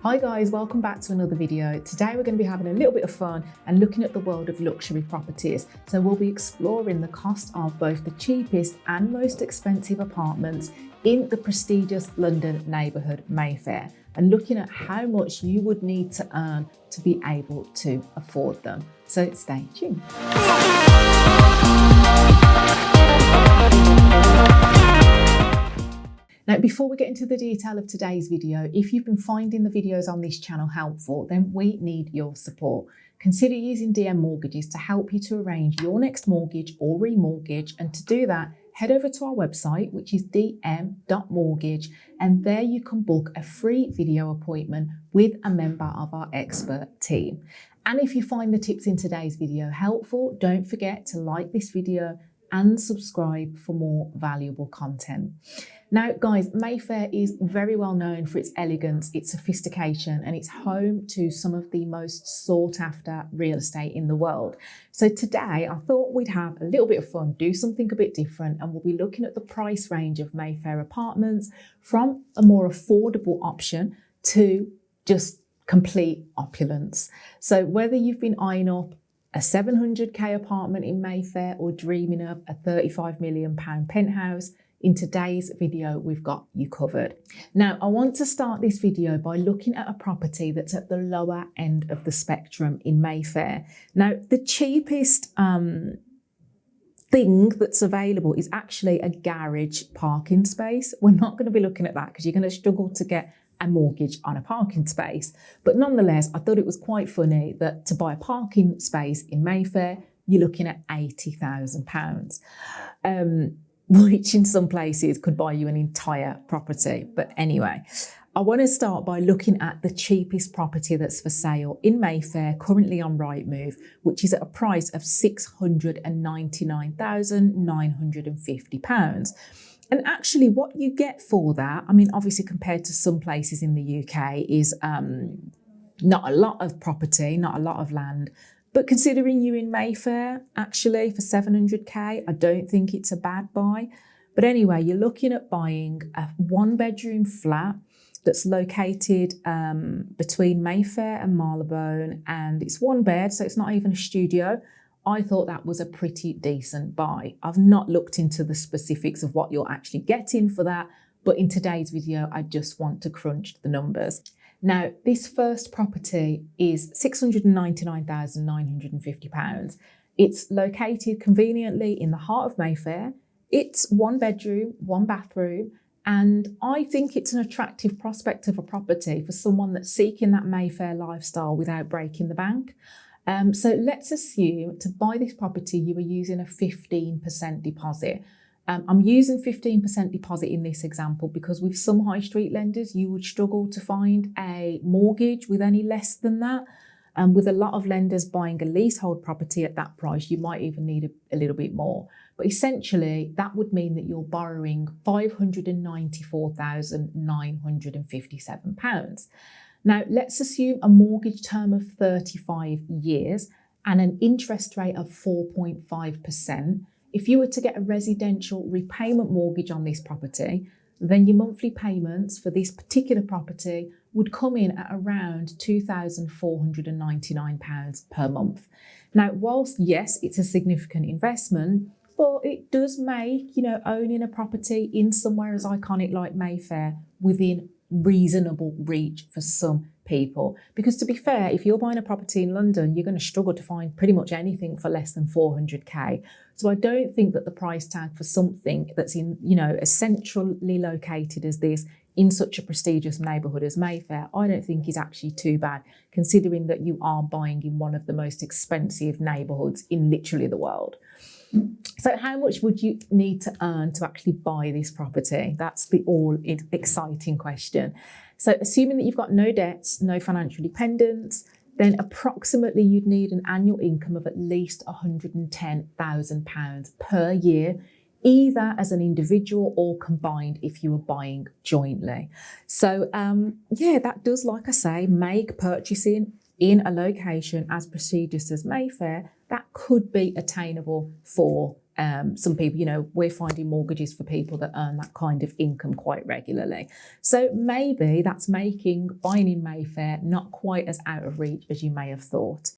Hi guys, welcome back to another video. Today we're going to be having a little bit of fun and looking at the world of luxury properties. So we'll be exploring the cost of both the cheapest and most expensive apartments in the prestigious London neighbourhood Mayfair and looking at how much you would need to earn to be able to afford them. So stay tuned. Now, before we get into the detail of today's video, if you've been finding the videos on this channel helpful, then we need your support. Consider using DM Mortgages to help you to arrange your next mortgage or remortgage. And to do that, head over to our website, which is dm.mortgage, and there you can book a free video appointment with a member of our expert team. And if you find the tips in today's video helpful, don't forget to like this video and subscribe for more valuable content. Now, guys, Mayfair is very well known for its elegance, its sophistication, and it's home to some of the most sought after real estate in the world. So today I thought we'd have a little bit of fun, do something a bit different, and we'll be looking at the price range of Mayfair apartments from a more affordable option to just complete opulence. So whether you've been eyeing up a 700k apartment in Mayfair or dreaming of a £35 million penthouse, in today's video, we've got you covered. Now, I want to start this video by looking at a property that's at the lower end of the spectrum in Mayfair. Now, the cheapest thing that's available is actually a garage parking space. We're not going to be looking at that because you're going to struggle to get a mortgage on a parking space. But nonetheless, I thought it was quite funny that to buy a parking space in Mayfair, you're looking at £80,000. Which in some places could buy you an entire property. But anyway, I want to start by looking at the cheapest property that's for sale in Mayfair, currently on Rightmove, which is at a price of £699,950. And actually what you get for that, I mean, obviously compared to some places in the UK, is not a lot of property, not a lot of land. But considering you're in Mayfair, actually, for 700k, I don't think it's a bad buy. But anyway, you're looking at buying a one-bedroom flat that's located between Mayfair and Marylebone, and it's one bed, so it's not even a studio. I thought that was a pretty decent buy. I've not looked into the specifics of what you're actually getting for that, but in today's video, I just want to crunch the numbers. Now, this first property is £699,950. It's located conveniently in the heart of Mayfair. It's one bedroom, one bathroom, and I think it's an attractive prospect of a property for someone that's seeking that Mayfair lifestyle without breaking the bank. So let's assume to buy this property, you were using a 15% deposit. I'm using 15% deposit in this example because with some high street lenders, you would struggle to find a mortgage with any less than that. And with a lot of lenders buying a leasehold property at that price, you might even need a little bit more. But essentially, that would mean that you're borrowing £594,957. Now, let's assume a mortgage term of 35 years and an interest rate of 4.5%. If you were to get a residential repayment mortgage on this property, then your monthly payments for this particular property would come in at around £2,499 per month. Now, whilst yes, it's a significant investment, but it does make, owning a property in somewhere as iconic like Mayfair within reasonable reach for some people. Because to be fair, if you're buying a property in London, you're going to struggle to find pretty much anything for less than 400k. So I don't think that the price tag for something that's in, as centrally located as this, in such a prestigious neighbourhood as Mayfair, I don't think is actually too bad, considering that you are buying in one of the most expensive neighbourhoods in literally the world. So how much would you need to earn to actually buy this property? That's the exciting question. So assuming that you've got no debts, no financial dependence, then approximately you'd need an annual income of at least £110,000 per year, either as an individual or combined if you were buying jointly. So that does, like I say, make purchasing in a location as prestigious as Mayfair, that could be attainable for some people, we're finding mortgages for people that earn that kind of income quite regularly. So maybe that's making buying in Mayfair not quite as out of reach as you may have thought.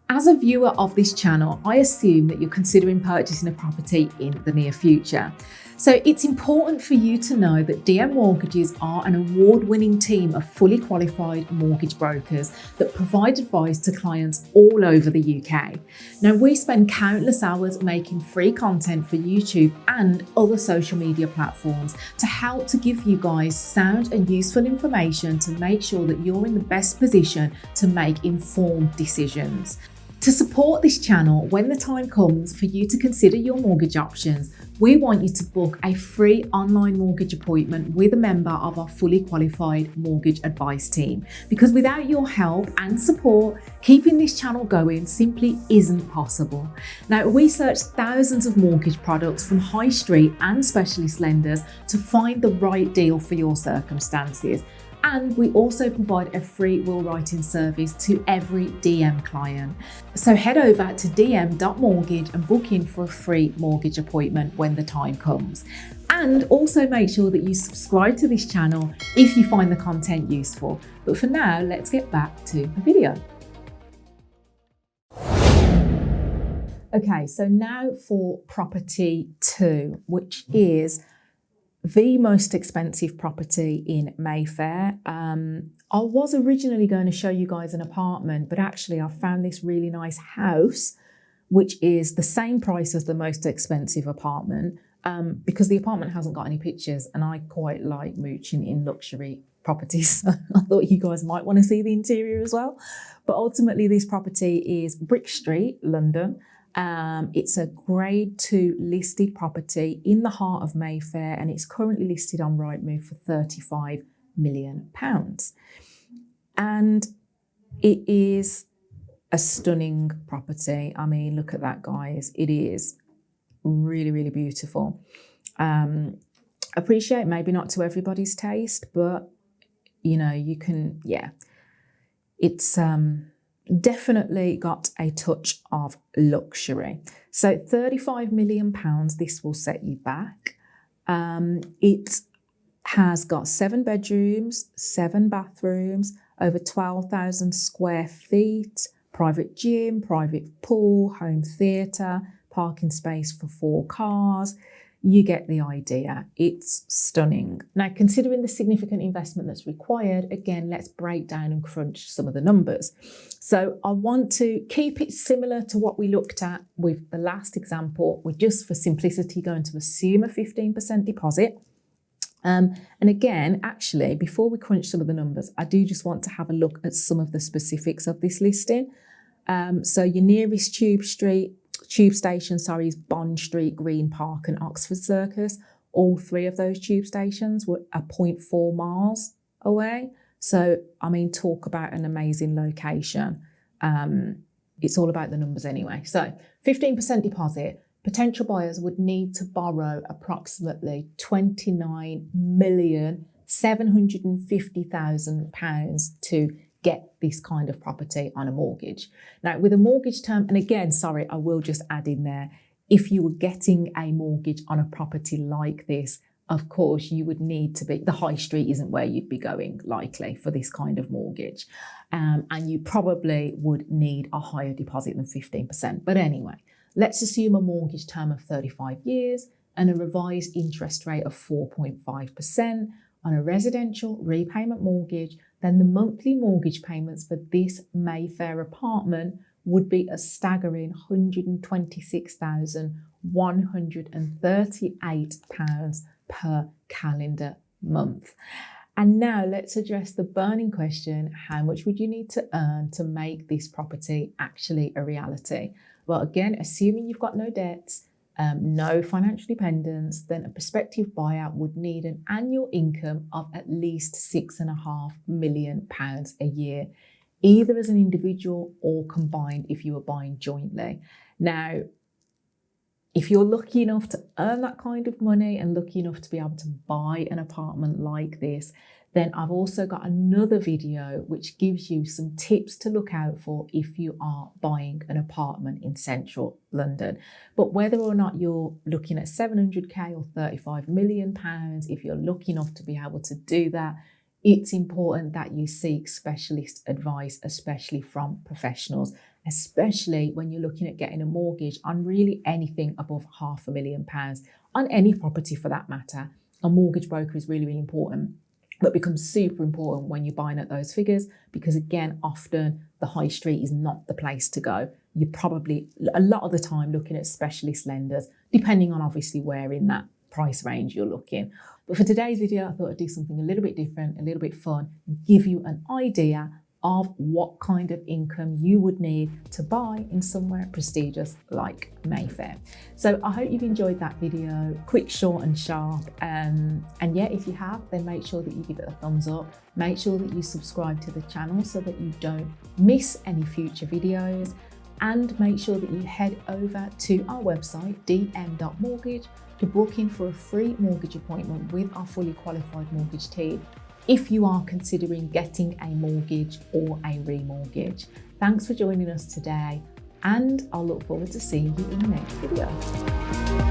As a viewer of this channel, I assume that you're considering purchasing a property in the near future. So it's important for you to know that DM Mortgages are an award-winning team of fully qualified mortgage brokers that provide advice to clients all over the UK. Now, we spend countless hours making free content for YouTube and other social media platforms to help to give you guys sound and useful information to make sure that you're in the best position to make informed decisions. To support this channel, when the time comes for you to consider your mortgage options, we want you to book a free online mortgage appointment with a member of our fully qualified mortgage advice team. Because without your help and support, keeping this channel going simply isn't possible. Now, we search thousands of mortgage products from high street and specialist lenders to find the right deal for your circumstances. And we also provide a free will writing service to every DM client. So head over to dm.mortgage and book in for a free mortgage appointment when the time comes. And also make sure that you subscribe to this channel if you find the content useful. But for now, let's get back to the video. Okay, so now for property 2, which is the most expensive property in Mayfair. I was originally going to show you guys an apartment, but actually I found this really nice house, which is the same price as the most expensive apartment, because the apartment hasn't got any pictures and I quite like mooching in luxury properties. I thought you guys might want to see the interior as well. But ultimately this property is Brick Street, London. It's a grade 2 listed property in the heart of Mayfair, and it's currently listed on Rightmove for £35 million. And it is a stunning property. I mean, look at that, guys. It is really, really beautiful. Appreciate maybe not to everybody's taste, but you can, it's definitely got a touch of luxury. So £35 million, this will set you back. It has got 7 bedrooms, 7 bathrooms, over 12,000 square feet, private gym, private pool, home theatre, parking space for 4 cars. You get the idea. It's stunning. Now, considering the significant investment that's required, again, let's break down and crunch some of the numbers. So I want to keep it similar to what we looked at with the last example. We're just, for simplicity, going to assume a 15% deposit. And again, actually, before we crunch some of the numbers, I do just want to have a look at some of the specifics of this listing. So your nearest tube station, is Bond Street, Green Park and Oxford Circus. All 3 of those tube stations were 0.4 miles away. So, I mean, talk about an amazing location. It's all about the numbers anyway. So 15% deposit. Potential buyers would need to borrow approximately £29,750,000 to get this kind of property on a mortgage. Now, with a mortgage term, and again, sorry, I will just add in there, if you were getting a mortgage on a property like this, of course, you would need to be, the high street isn't where you'd be going likely for this kind of mortgage. And you probably would need a higher deposit than 15%. But anyway, let's assume a mortgage term of 35 years and a revised interest rate of 4.5% on a residential repayment mortgage. Then the monthly mortgage payments for this Mayfair apartment would be a staggering £126,138 per calendar month. And now let's address the burning question: how much would you need to earn to make this property actually a reality? Well, again, assuming you've got no debts, no financial dependence, then a prospective buyer would need an annual income of at least £6.5 million a year, either as an individual or combined if you were buying jointly. Now, If you're lucky enough to earn that kind of money and lucky enough to be able to buy an apartment like this, then I've also got another video which gives you some tips to look out for if you are buying an apartment in central London. But whether or not you're looking at 700k or 35 million pounds, if you're lucky enough to be able to do that, it's important that you seek specialist advice, especially from professionals, especially when you're looking at getting a mortgage on really anything above £500,000, on any property for that matter. A mortgage broker is really, really important, but becomes super important when you're buying at those figures, because again, often the high street is not the place to go. You're probably a lot of the time looking at specialist lenders, depending on obviously where in that price range you're looking. But for today's video, I thought I'd do something a little bit different, a little bit fun, and give you an idea of what kind of income you would need to buy in somewhere prestigious like Mayfair. So I hope you've enjoyed that video, quick, short and sharp. And yeah, if you have, then make sure that you give it a thumbs up. Make sure that you subscribe to the channel so that you don't miss any future videos. And make sure that you head over to our website, dm.mortgage, to book in for a free mortgage appointment with our fully qualified mortgage team if you are considering getting a mortgage or a remortgage. Thanks for joining us today, and I'll look forward to seeing you in the next video.